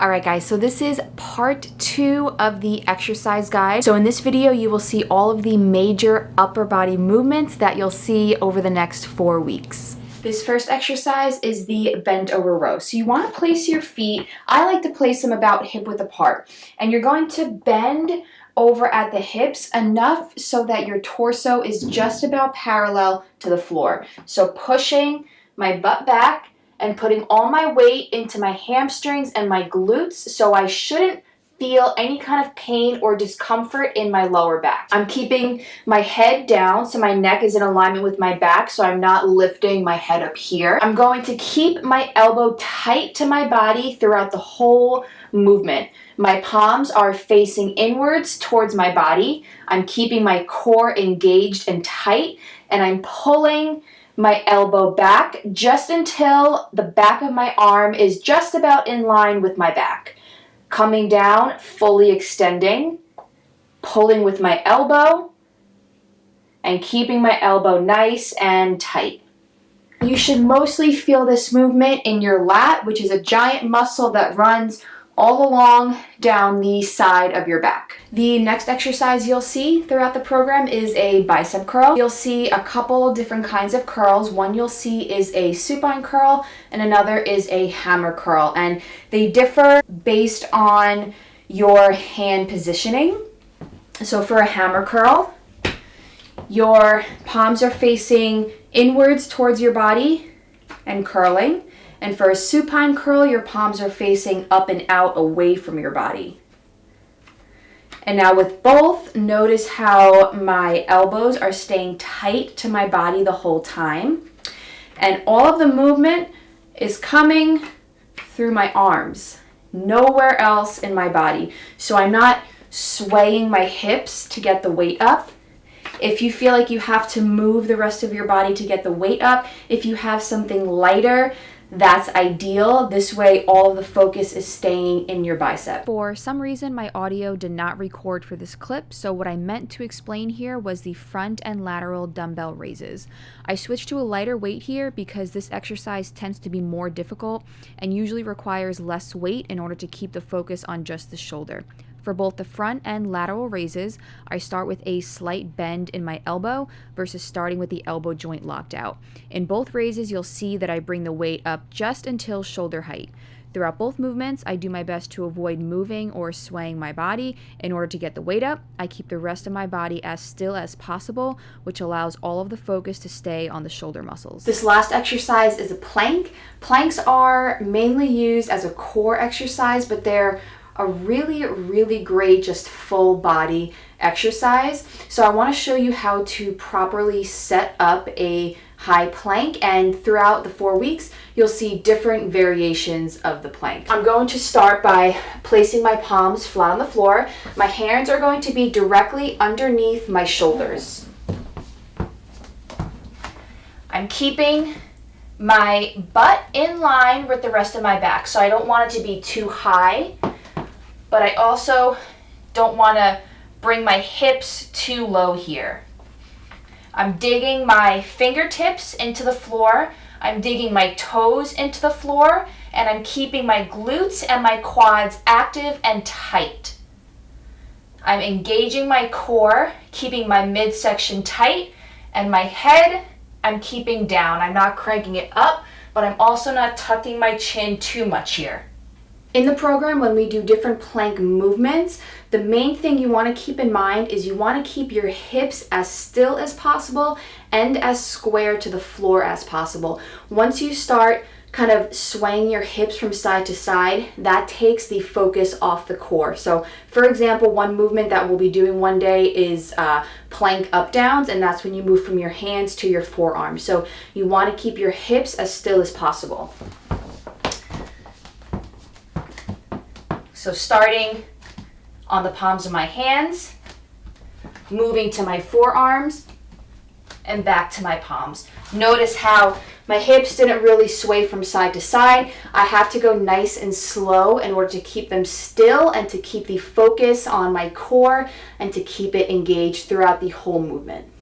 Alright guys, so this is part 2 of the exercise guide. So in this video, you will see all of the major upper body movements that you'll see over the next 4 weeks. This first exercise is the bent over row. So you want to place your feet, I like to place them about hip width apart. And you're going to bend over at the hips enough so that your torso is just about parallel to the floor. So pushing my butt back and putting all my weight into my hamstrings and my glutes so I shouldn't feel any kind of pain or discomfort in my lower back. I'm keeping my head down so my neck is in alignment with my back so I'm not lifting my head up here. I'm going to keep my elbow tight to my body throughout the whole movement. My palms are facing inwards towards my body. I'm keeping my core engaged and tight, and I'm pulling my elbow back just until the back of my arm is just about in line with my back. Coming down, fully extending, pulling with my elbow, and keeping my elbow nice and tight. You should mostly feel this movement in your lat, which is a giant muscle that runs all along down the side of your back. The next exercise you'll see throughout the program is a bicep curl. You'll see a couple different kinds of curls. One you'll see is a supine curl and another is a hammer curl, and they differ based on your hand positioning. So for a hammer curl, your palms are facing inwards towards your body and curling. And for a supine curl, your palms are facing up and out away from your body. And now with both, notice how my elbows are staying tight to my body the whole time. And all of the movement is coming through my arms, nowhere else in my body. So I'm not swaying my hips to get the weight up. If you feel like you have to move the rest of your body to get the weight up, if you have something lighter, that's ideal. This way all of the focus is staying in your bicep. For some reason my audio did not record for this clip, so what I meant to explain here was the front and lateral dumbbell raises. I switched to a lighter weight here because this exercise tends to be more difficult and usually requires less weight in order to keep the focus on just the shoulder. For both the front and lateral raises, I start with a slight bend in my elbow versus starting with the elbow joint locked out. In both raises, you'll see that I bring the weight up just until shoulder height. Throughout both movements, I do my best to avoid moving or swaying my body. In order to get the weight up, I keep the rest of my body as still as possible, which allows all of the focus to stay on the shoulder muscles. This last exercise is a plank. Planks are mainly used as a core exercise, but they're a really great just full body exercise. So I want to show you how to properly set up a high plank, and throughout the 4 weeks you'll see different variations of the plank. I'm going to start by placing my palms flat on the floor. My hands are going to be directly underneath my shoulders. I'm keeping my butt in line with the rest of my back, so I don't want it to be too high, but I also don't want to bring my hips too low here. I'm digging my fingertips into the floor, I'm digging my toes into the floor, and I'm keeping my glutes and my quads active and tight. I'm engaging my core, keeping my midsection tight, and my head I'm keeping down. I'm not cranking it up, but I'm also not tucking my chin too much here. In the program, when we do different plank movements, the main thing you want to keep in mind is you want to keep your hips as still as possible and as square to the floor as possible. Once you start kind of swaying your hips from side to side, that takes the focus off the core. So for example, one movement that we'll be doing one day is plank up downs, and that's when you move from your hands to your forearms. So you want to keep your hips as still as possible. So starting on the palms of my hands, moving to my forearms, and back to my palms. Notice how my hips didn't really sway from side to side. I have to go nice and slow in order to keep them still and to keep the focus on my core and to keep it engaged throughout the whole movement.